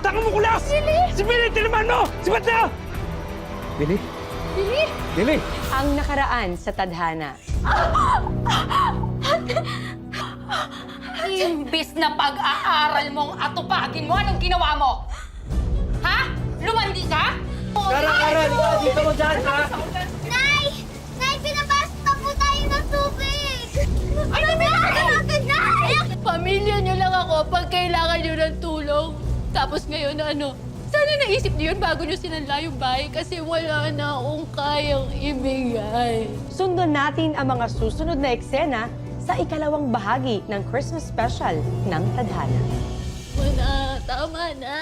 Taka mo kulas! Billy! Si Billy, tinaman mo! Si Mateo! Billy? Billy? Billy! Ang nakaraan sa tadhana. Imbis na pag-aaral mong atupagin mo, anong ginawa mo? Ha? Lumandi ka? Kara, dito mo dyan, ha? Nay! Nay, pinabasta po tayo ng tubig! Ano pinabasta natin, Nay? Pamilya niyo lang ako pag kailangan niyo ng tulong. Tapos ngayon sana naisip niyo yun bago niyo sinanla yung bahay kasi wala na akong kayang ibigay. Sundan natin ang mga susunod na eksena sa ikalawang bahagi ng Christmas special ng tadhana. Tama na!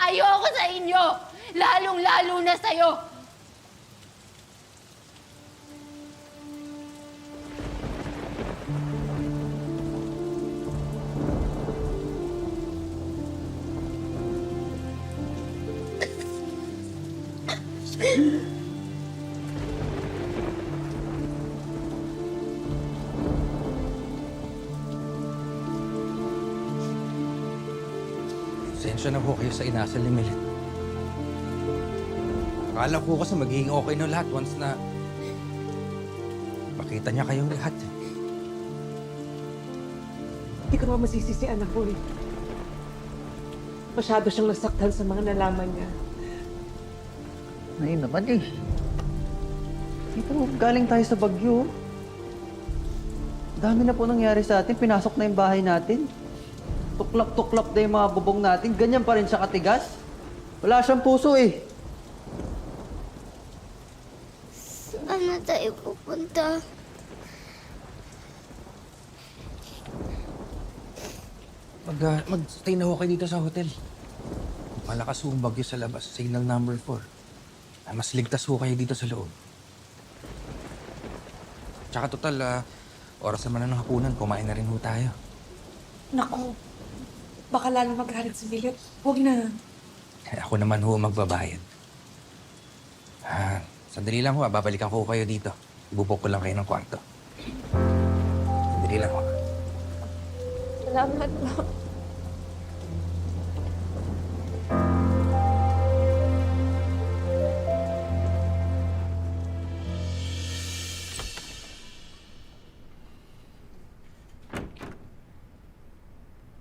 Ayoko sa inyo! Lalong-lalo na sa'yo! Sensya na po kayo sa inasal ni Milet. Akala ko kasi magiging okay na lahat once na makita niya kayong lahat. Hindi ko naman masisisi anak ko eh. Masyado siyang nasaktan sa mga nalaman niya. Ay naman eh. Dito, galing tayo sa Bagyo. Dami na po nangyari sa atin. Pinasok na yung bahay natin. Tuklap-tuklap na yung mga bubong natin. Ganyan pa rin siya katigas. Wala siyang puso eh. Saan na tayo pupunta? Mag-stay na ho kayo dito sa hotel. Malakas ho ang bagyo sa labas. Signal number 4. Mas ligtas ho kayo dito sa loob. Tsaka total, oras naman na ng hapunan. Kumain na rin ho tayo. Naku, baka lalo magalit si Milet. Huwag na. Ako naman ho magbabayad. Sandali lang ho, babalikan ko kayo dito. Ibubok ko lang kayo ng kwarto. Sandali lang ho. Salamat po.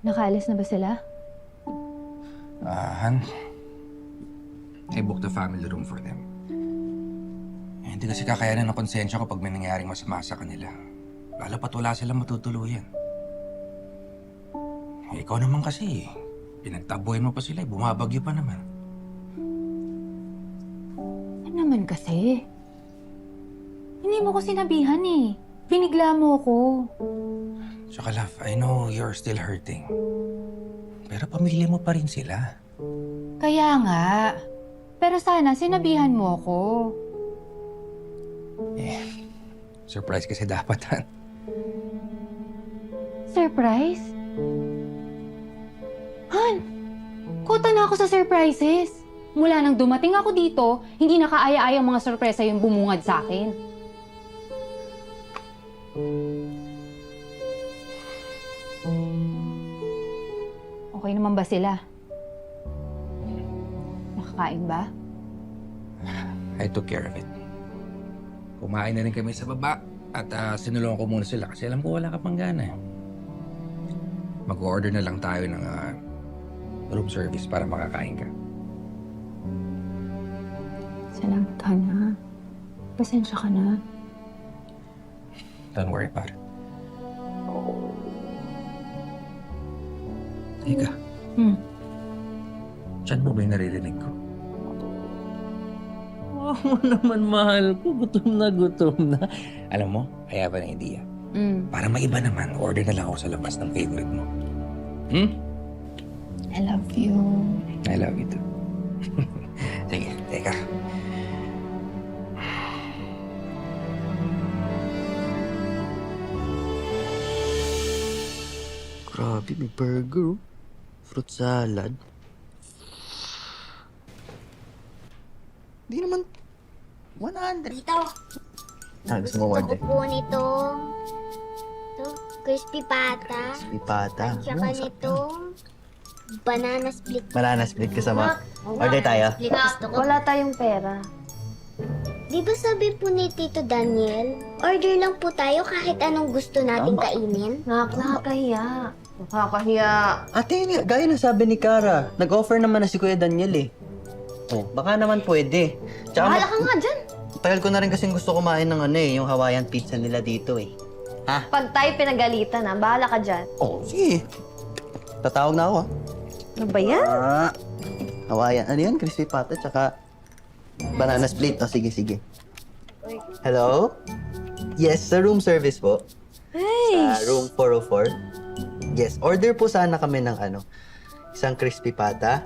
Nakaalis na ba sila? Han, I booked a family room for them. Hindi kasi kakayanan ng konsensya ko pag may nangyaring masama sa kanila. Lalo pat wala silang matutuluyan. Ikaw naman kasi, pinagtabuhin mo pa sila, bumabagyo pa naman. Ano naman kasi? Hindi mo ko sinabihan eh. Binigla mo ko. Tsaka love, I know you're still hurting. Pero pamilya mo pa rin sila. Kaya nga. Pero sana sinabihan mo ko. Surprise kasi dapat, Han. Surprise? Han! Kuta na ako sa surprises. Mula nang dumating ako dito, hindi nakaaya-ayang mga sorpresa yung bumungad sa akin. Okay naman ba sila? Nakakain ba? I took care of it. Kumain na rin kami sa baba at sinulungan ko muna sila kasi alam ko wala ka pang gana. Mag-order na lang tayo ng room service para makakain ka. Salamat ka na. Pasensya ka na. Don't worry about it. Ika, tiyan mo ba yung naririnig ko? Oo naman, mahal ko. Gutom na. Alam mo, I have an idea. Para maiba naman, order na lang ako sa labas ng favorite mo. I love you. I love you too. Sige, teka. Grabe, may burger. Fruit salad. Di naman 100. Dito. Gusto mo Gusto ko po nito. Ito. crispy pata. Crispy pata. At saka nitong banana split. Banana split kasama. Order tayo. Split gusto ko. Wala tayong pera. Di ba sabi po ni Tito Daniel, order lang po tayo kahit anong gusto nating kainin? Nakakahiya. Nakakahiya. Ate, gaya na sabi ni Kara, nag-offer naman na si Kuya Daniel eh. Oh, baka naman pwede. Bahala ka nga dyan. Tagal ko na rin kasing gusto kumain ng yung Hawaiian pizza nila dito eh. Ha? Pag tayo pinagalitan na, bahala ka dyan. Oh, sige. Tatawag na ako ah. Ano ba yan? Hawaiian, ano yan? Crispy pata, tsaka banana split. Oh, sige, sige. Hello? Yes, sa room service po. Sa room 404. Yes, order po sana kami ng isang crispy pata,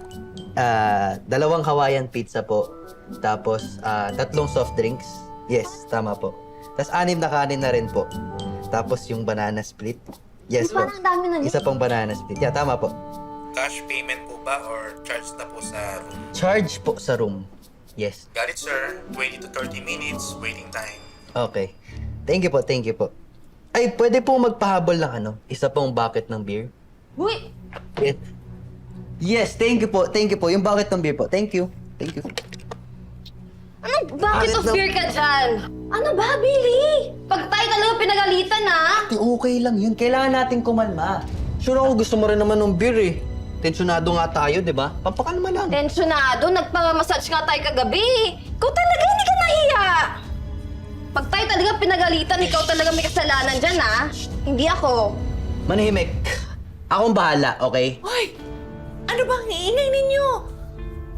2 Hawaiian pizza po, tapos 3 soft drinks. Yes, tama po. Tapos 6 na kanin na rin po. Tapos yung banana split. Yes po. Parang dami na Isa pang banana split. Yeah, tama po. Cash payment po ba or charge na po sa room? Charge po sa room. Yes. Got it, sir. 20 to 30 minutes waiting time. Okay. Thank you po, thank you po. Ay, pwede po magpahabol ng isa pong bucket ng beer? Uy! Yes, thank you po, thank you po. Yung bucket ng beer po. Thank you. Thank you. Anong bucket of Bakit beer ka dyan? Ano ba, Billy? Pag tayo talaga pinagalitan na. Okay lang yun. Kailangan natin kumalma. Sure ako gusto mo rin naman ng beer eh. Tensyonado nga tayo, di ba? Pampakalma lang. Tensyonado, nagpa-massage nga tayo kagabi. Ikaw talaga, hindi ka nahiya. Pag tayo talaga pinagalitan, ikaw talaga may kasalanan dyan, ha? Hindi ako. Manahimik. Akong bahala, okay? Hoy! Ano bang iingay ninyo?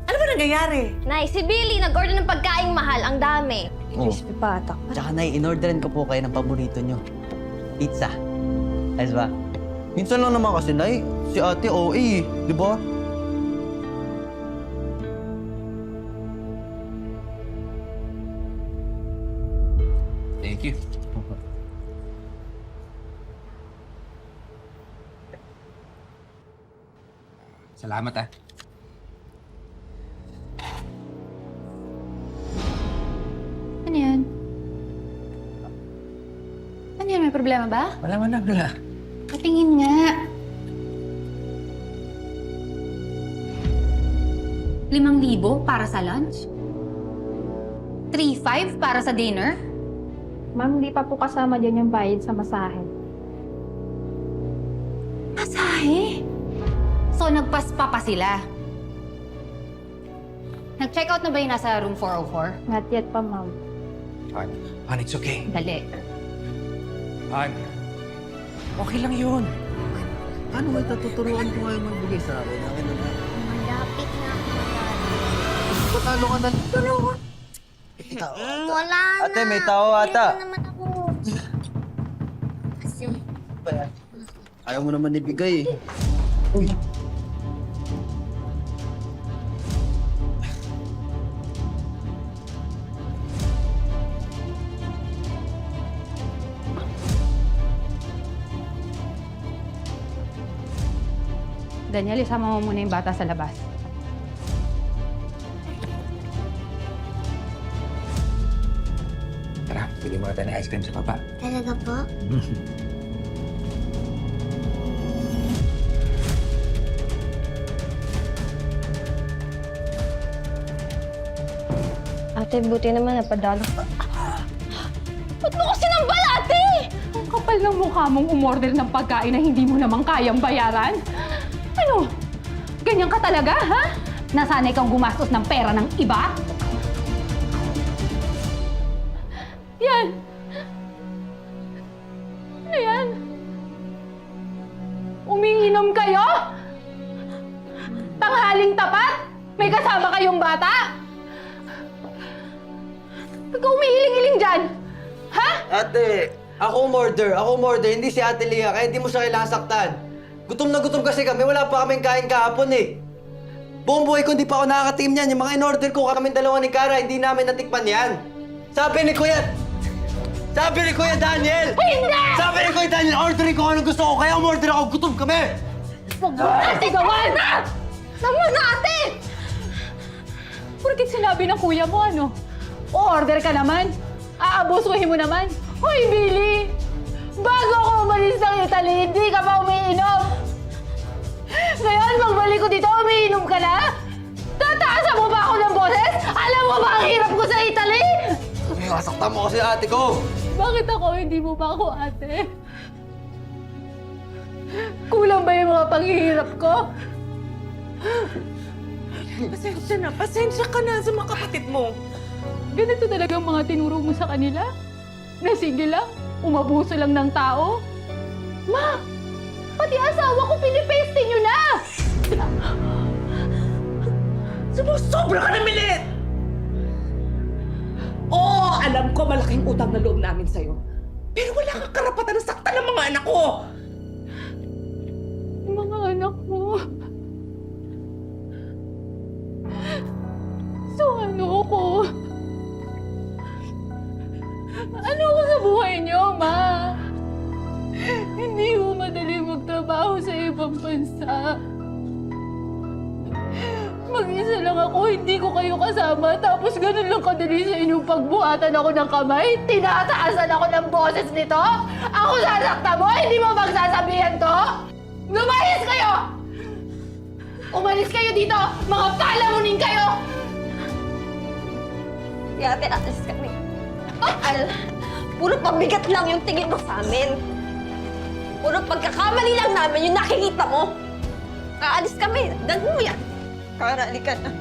Ano ba nangyayari? Nay, si Billy, nag-order ng pagkaing mahal. Ang dami. Crispy pata. Tsaka Nay, in-orderan ko po kayo ng paborito nyo. Pizza. Ayos ba? Minsan lang naman kasi, Nay. Si ate OA, di ba? Thank you. Salamat ah. Ano yan? Ano yan? May problema ba? Wala. Patingin nga. 5,000 para sa lunch? 3,500 para sa dinner? Ma'am, hindi pa po kasama dyan yung bayad sa masahe. Masahe? So, nagpaspa pa sila? Nag-check out na ba yung nasa room 404? Not yet pa, ma'am. Han, it's okay. Dali. Han, okay lang yun. Paano may tatuturuan ko ngayon magbigay sa akin? Akin na lang. Malapit na ako. Patalo ka na. Wala na. Ate, may tao ata. Wala naman ako. Kasi, Ayaw mo naman ibigay eh. Uy. Daniel, isama mo muna yung bata sa labas. Tara, bili mo tayo ng ice cream sa baba. talaga po? Ate, buti naman napadalo ka. Ba't mo ko sinambal, ate? Ang kapal ng mukha mong umorder ng pagkain na hindi mo naman kayang bayaran. Ano? Ganyan ka talaga, ha? Nasanay kang gumastos ng pera ng iba? Yan! Ano yan? Umiinom kayo? Tanghaling tapat? May kasama kayong bata? Ba't ka umihiling-hiling dyan? Ha? Ate, ako umorder, hindi si Ate Lia, kaya hindi mo siya kailangan saktan. Gutom na gutom kasi kami, wala pa kaming kain kahapon eh. Buong buhay ko hindi pa ako nakakatim niyan. Yung mga in-order ko kaming dalawa ni Kara, hindi namin natikpan yan. Sabi ni Kuya Daniel! Hindi! Sabi ni Kuya Daniel, orderin ko anong gusto ko, kaya umorder ako, gutom kami! Huwag mo ate gawan! Naman na ate! Porkit sinabi ng kuya mo ano? O-order ka naman? Aabusuhin mo naman? Hoy, Billy! Bago ako umalis ng Italy, hindi ka pa umiinom! Ngayon, magbalik ko dito, umiinom ka na? Tataasan mo ba ako ng boses? Alam mo ba ang hirap ko sa Italy? Nasaktan mo kasi ate ko! Bakit ako hindi mo ba ako ate? Kulang ba yung mga paghihirap ko? Pasensya ka na sa mga kapatid mo. Ganito talaga ang mga tinuro mo sa kanila? Na sige lang, umabuso lang ng tao? Ma! Pati asawa ko pinipeste nyo na! Sumusobra ka na, Milet! Oo, alam ko malaking utang na loob namin sa'yo. Pero wala kang karapatan na saktan ng mga anak ko! Yung mga anak mo. So ano ko? Ano ko sa buhay niyo, Ma? Hindi ko madali magtrabaho sa ibang bansa. Mag-isa lang ako, hindi ko kayo kasama, tapos ganun lang kadali sa inyong pagbuhatan ako ng kamay? Tinataasan ako ng boses nito? Ako sasakta mo? Hindi mo magsasabihan to? Lumayas kayo! Umalis kayo dito! Mga palamunin kayo! Ate, alis kami. Puro pabigat lang yung tingin mo sa amin. Puro pagkakamali lang namin yung nakikita mo. Aalis kami. Gagawin mo yan. Karali ka na.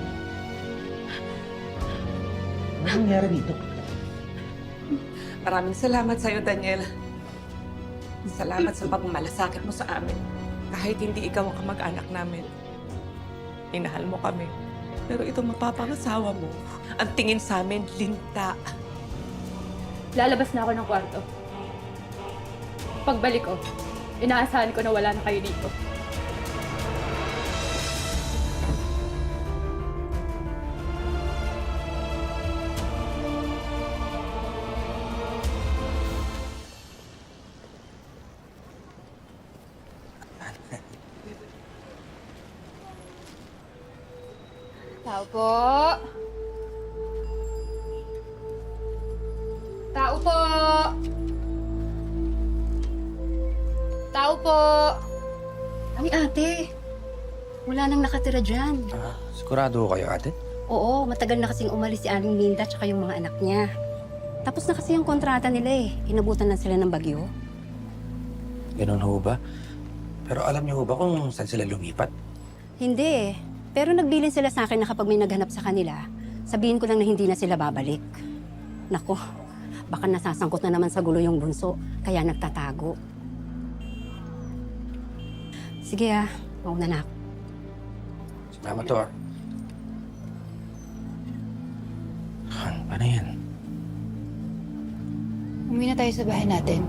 Ano nangyari dito? Maraming salamat sa'yo, Daniel. Salamat sa pagmalasakit mo sa amin. Kahit hindi ikaw ang kamag-anak namin. Inahal mo kami. Pero itong mapapangasawa mo, ang tingin sa amin, linta. Lalabas na ako ng kwarto. Pagbalik ko, inaasahan ko na wala na kayo dito. Tao po. Tao po. Tao po. Ay, ate. Wala nang nakatira dyan. Sigurado kayo, ate? Oo, matagal na kasing umalis si Aling Linda tsaka yung mga anak niya. Tapos na kasi yung kontrata nila eh. Inabutan na sila ng bagyo. Ganun ho ba? Pero alam niyo ho ba kung saan sila lumipat? Hindi eh. Pero nagbilin sila sa akin na kapag may naghanap sa kanila, sabihin ko lang na hindi na sila babalik. Nako, baka nasasangkot na naman sa gulo yung bunso, kaya nagtatago. Sige mauna na ako. Salamat to, ah. Paano yan? Umuwi na tayo sa bahay natin.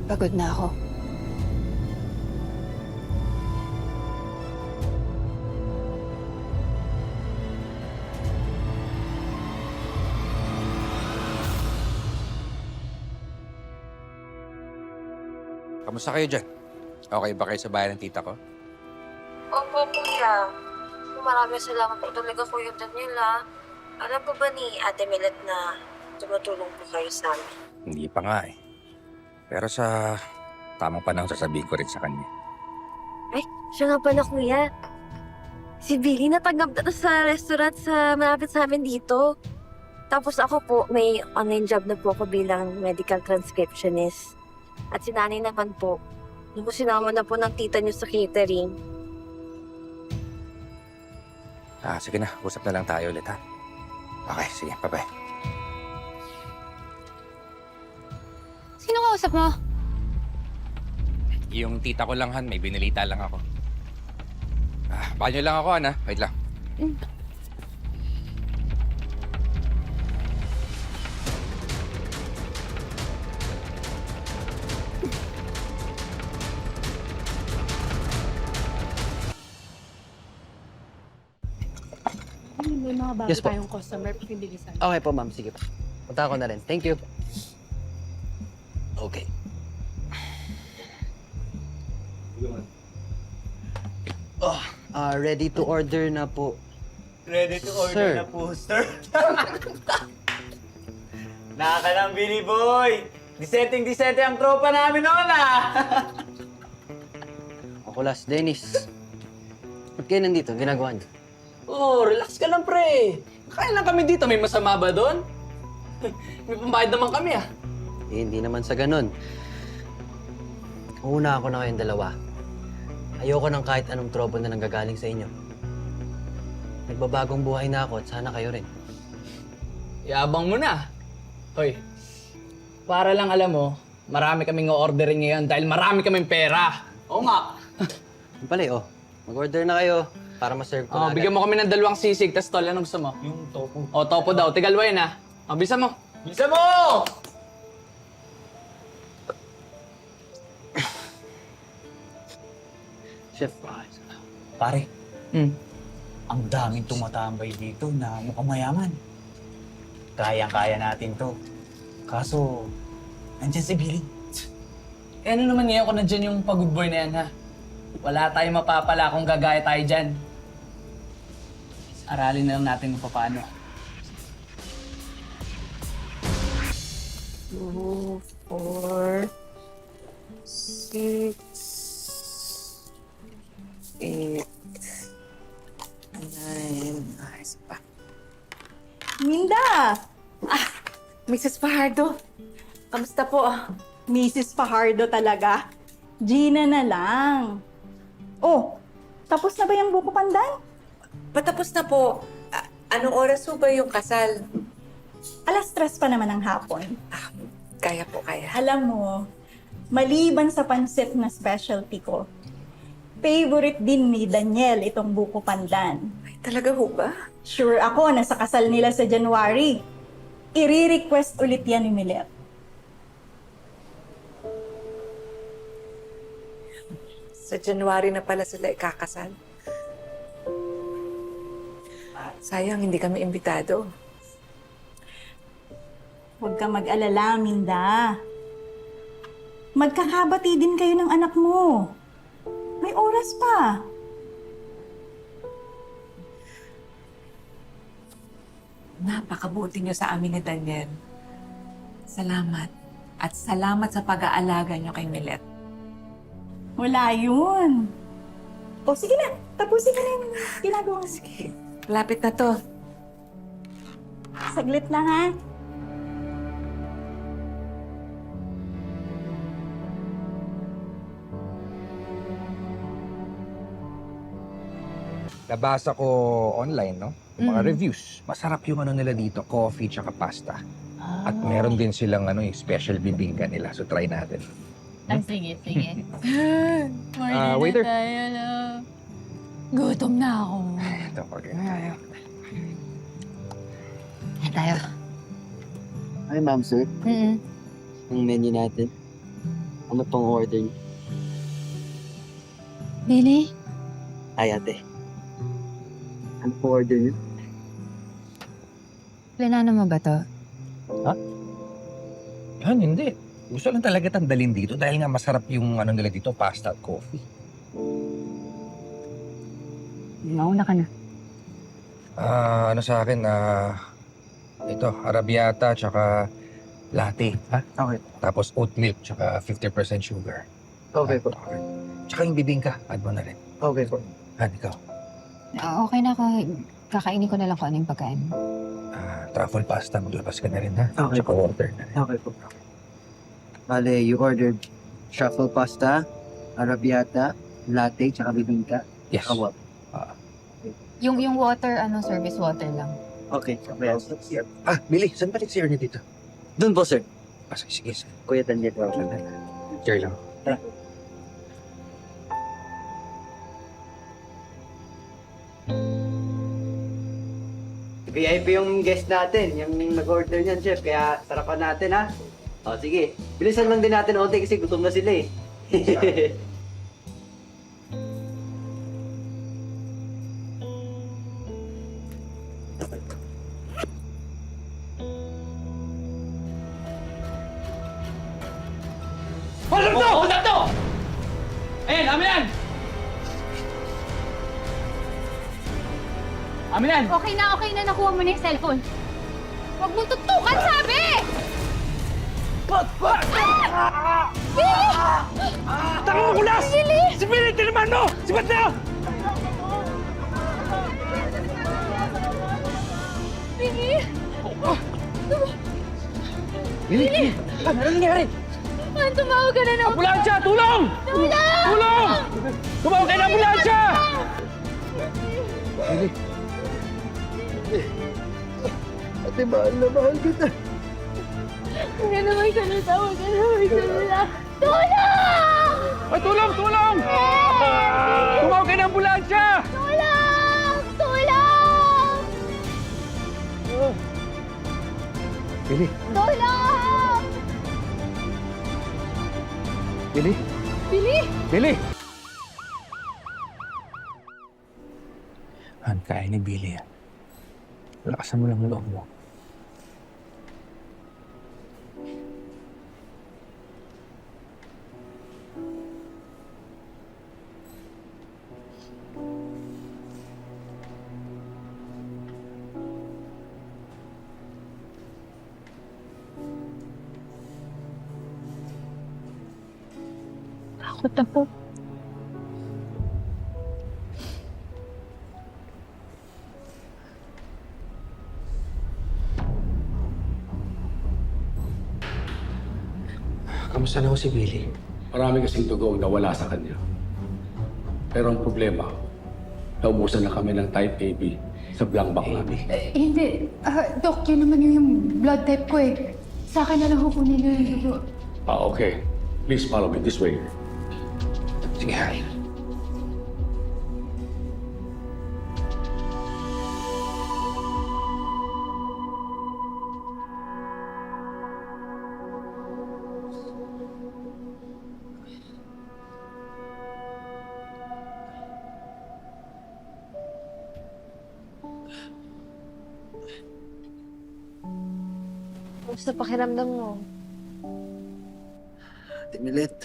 Pagod na ako. Kamusta kayo dyan? Okay ba kayo sa bahay ng tita ko? Opo, kuya. Maraming salamat po talaga, Kuya Daniela. Alam po ba ni Ate Milet na tumutulong po kayo sa amin? Hindi pa nga eh. Pero sa tamang panahon sasabihin ko rin sa kanya. Ay, siya nga pala, Kuya. Si Billy natanggap na sa restaurant sa malapit sa amin dito. Tapos ako po, may online job na po ako bilang medical transcriptionist. At si nanay naman po, nung sinama na po ng tita niyo sa catering. Sige na. Usap na lang tayo ulit, ha? Okay, sige. Bye-bye. Sino kausap mo? Yung tita ko lang, Han. May binilita lang ako. Banyo lang ako, Han, ha? Wait lang. May mga bago Yes po. tayong customer, pinibilisan. Okay po, ma'am. Sige po. Punta ko na rin. Thank you. Okay. Ready to order na po. Ready to order Sir. na po, sir. Nakaka lang, Billy Boy! Disete ang tropa namin noon ah! Ako last, Dennis. Ba't kayo nandito? Ginagawa niyo? Oh, relax ka lang pre. Kaya lang kami dito, may masama ba doon? May pambayad naman kami ah. Eh, hindi naman sa ganun. Una ako na kayong dalawa. Ayoko ng kahit anong trouble na nanggagaling sa inyo. Nagbabagong buhay na ako at sana kayo rin. Yabang mo na. Hoy, para lang alam mo, marami kaming o-orderin ngayon dahil marami kaming pera. Oo nga. Yung pala oh. Mag-order na kayo para ma-serve ko na agad. Bigyan mo kami ng 2 sisig, tas tol, anong gusto mo? Yung topo. Topo daw. Tigalwa yun ha. Bilisan mo. Bilisan mo! Chef, Pare, ang daming tumatambay dito na mukhang mayaman. Kayang-kaya natin to. Kaso, nandyan si Billy. Ano naman ngayon kung nandyan yung pag-good boy na yan ha? Wala tayong mapapala kung gagaya tayo dyan. Aralin na lang natin kung paano. 2, 4, 6, 8, 9, ayos pa. Minda! Mrs. Fajardo, kamusta po? Mrs. Fajardo talaga. Gina na lang. Oh, tapos na ba yung buko pandan? Patapos na po. Anong oras po ba yung kasal? 3:00 pa naman ng hapon. Kaya po, kaya. Alam mo, maliban sa pansit na specialty ko, favorite din ni Daniel itong buko pandan. Ay, talaga ho ba? Sure ako na sa kasal nila sa January, i-request ulit yan ni Milet. Sa January na pala sila ikakasal. Sayang, hindi kami imbitado. Huwag ka mag-alala, Minda. Magkakabati din kayo ng anak mo. May oras pa. Napakabuti niyo sa amin ni Daniel. Salamat. At salamat sa pag-aalaga niyo kay Milet. Wala yun. O sige na, tapusin ka na yung ginagawa mo. Sige, lapit na to. Saglit lang ha. Nabasa ko online, no? Yung mga reviews. Masarap yung ano nila dito, coffee tsaka pasta. At meron din silang yung special bibingka nila. So try natin. Sige, sige. waiter. Tayo, love. Gutom na ako. Ito, okay. Tayo. Yan tayo. Hi, ma'am, sir. Ang menu natin. Ano pong order niyo? Billy? Ay, ate. Ano pong order niyo? Plinano mo ba to? Yan, hindi. Gusto lang talaga tandalin dito dahil nga masarap yung ano nila dito, pasta at coffee. Mauna ka na. Ano sa akin, ito, arrabbiata tsaka latte. Ha? Okay. Tapos oat milk tsaka 50% sugar. Okay po. Okay. Tsaka yung bibingka, add mo na rin. Okay po. Ikaw. Okay na ako. Kakainin ko na lang kung ano yung pagkain. Truffle pasta, maglabas ka na rin ha? Okay Tsaka water na rin. Okay po. Bale, you ordered truffle pasta, arrabbiata, latte, tsaka bibingka. Yes. What? Yung water, service water lang. Okay. Okay. Billy, saan balik si Ernie dito? Doon po, sir. Sige, sige. Kuya Daniel. Sure lang. Tara. VIP yung guest natin, yung nag-order niyan, chef. Kaya sarapan natin, ha? O, sige. Bilisan lang din natin onti kasi gutom na sila, eh. Hold up to! Hold up to! Ayan, amin yan! Amin yan! Okay na. Nakuha mo na yung cellphone. Huwag mong tutukan, sabi! Tanga mo, kulas! Si Billy, tinaman mo! Si Mateo! Billy! Ano nangyari? Tumawag ka na ng... Ambulansya! Tulong! Tulong! Tumawag kayo ng ambulansya! Billy. Ate, mahal kita. Huwag ka na magsalita, huwag ka na magsalita. Tulong! Ay, tulong! Tulong! Tumawag kayo ng ambulansya! Tulong! Tulong! Billy! Tulong! Billy! Billy! Billy! Han, kaya ni Billy yan. Lakasan mo lang ang loob mo. Takot ako. Kamusta na ho si Billy? Marami kasing dugo ang nawala sa kanya. Pero ang problema, naubusan na kami ng type AB sa Blancback namin. Hindi. Dok, yun naman yung blood type ko eh. Sa akin na lang hukunin nyo yung dugo. Okay. Please follow me this way. Sige, Han. Kumusta pakiramdam mo? Ate Milet,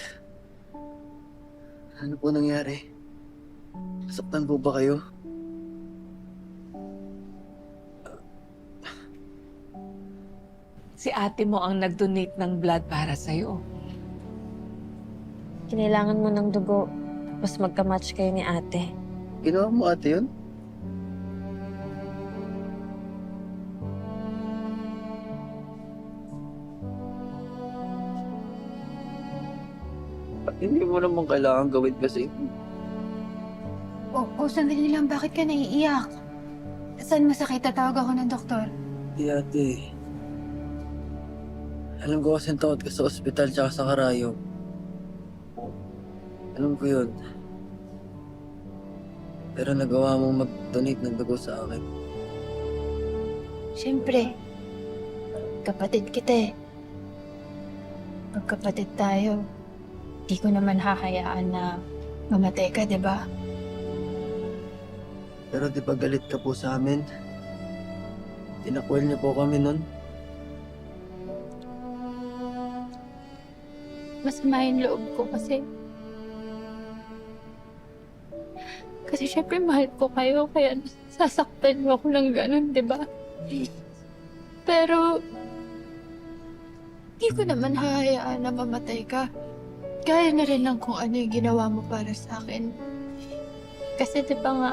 ano po nangyari? Nasaktan po ba kayo? Si ate mo ang nag-donate ng blood para sa'yo. Kinailangan mo ng dugo, tapos magka-match kayo ni ate. Ginawa mo ate yun? Hindi mo naman kailangan gawin kasi. Sandali lang. Bakit ka naiiyak? Saan masakit? Tatawag ako ng doktor. Di ate. Alam ko kasi takot ka sa ospital tsaka sa karayom. Alam ko yun. Pero nagawa mo mag-donate ng dugo sa akin. Siyempre. Kapatid kita eh. Pagkapatid tayo, di ko naman hahayaan na mamatay ka, di ba? Pero di ba galit ka po sa amin? Tinakwil niyo po kami nun. Masama yung loob ko kasi syempre mahal ko kayo, kaya sasaktan mo ako ng ganun, di ba? Pero di ko naman hahayaan na mamatay ka. Kaya na rin lang kung ano yung ginawa mo para sa akin. Kasi di ba nga,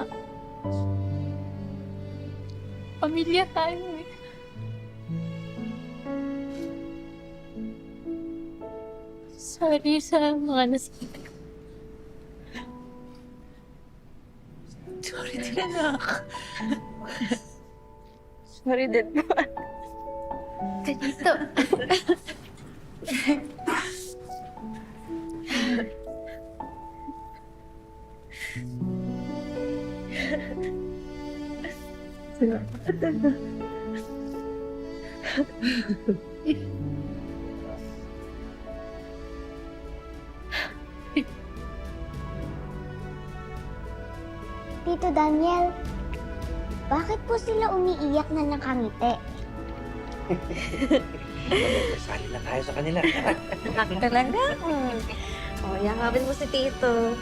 pamilya tayo eh. Sorry sa mga nasabi ko. Sorry din, anak. Sorry din po. Ganito. Tito Daniel, bakit po sila umiiyak na nakangiti? Sali na tayo sa kanila. Talaga? Yakapin mo si Tito.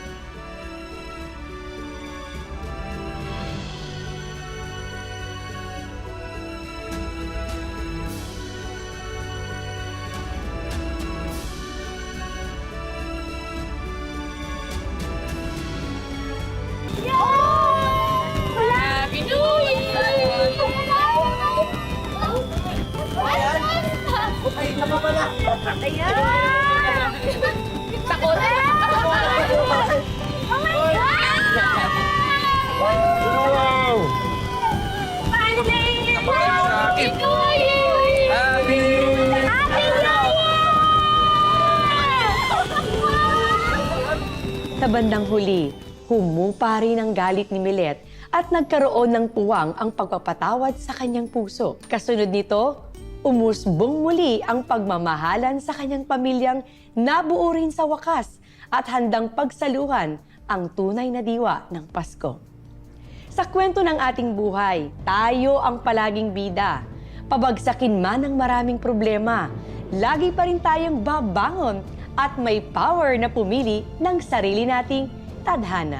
Ayan! Takot! Oh my God! Wow! Finally! Happy New Year! Happy! Happy New Year! Sa bandang huli, humupa rin ang galit ni Milet at nagkaroon ng puwang ang pagpapatawad sa kanyang puso. Kasunod nito, umusbong muli ang pagmamahalan sa kanyang pamilyang nabuo rin sa wakas at handang pagsaluhan ang tunay na diwa ng Pasko. Sa kwento ng ating buhay, tayo ang palaging bida. Pabagsakin man ang maraming problema, lagi pa rin tayong babangon at may power na pumili ng sarili nating tadhana.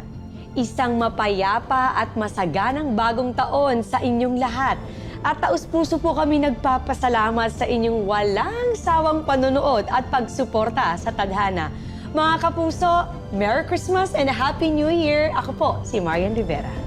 Isang mapayapa at masaganang bagong taon sa inyong lahat. At taus-puso po kami nagpapasalamat sa inyong walang sawang panonood at pagsuporta sa tadhana. Mga kapuso, Merry Christmas and a Happy New Year! Ako po, si Marian Rivera.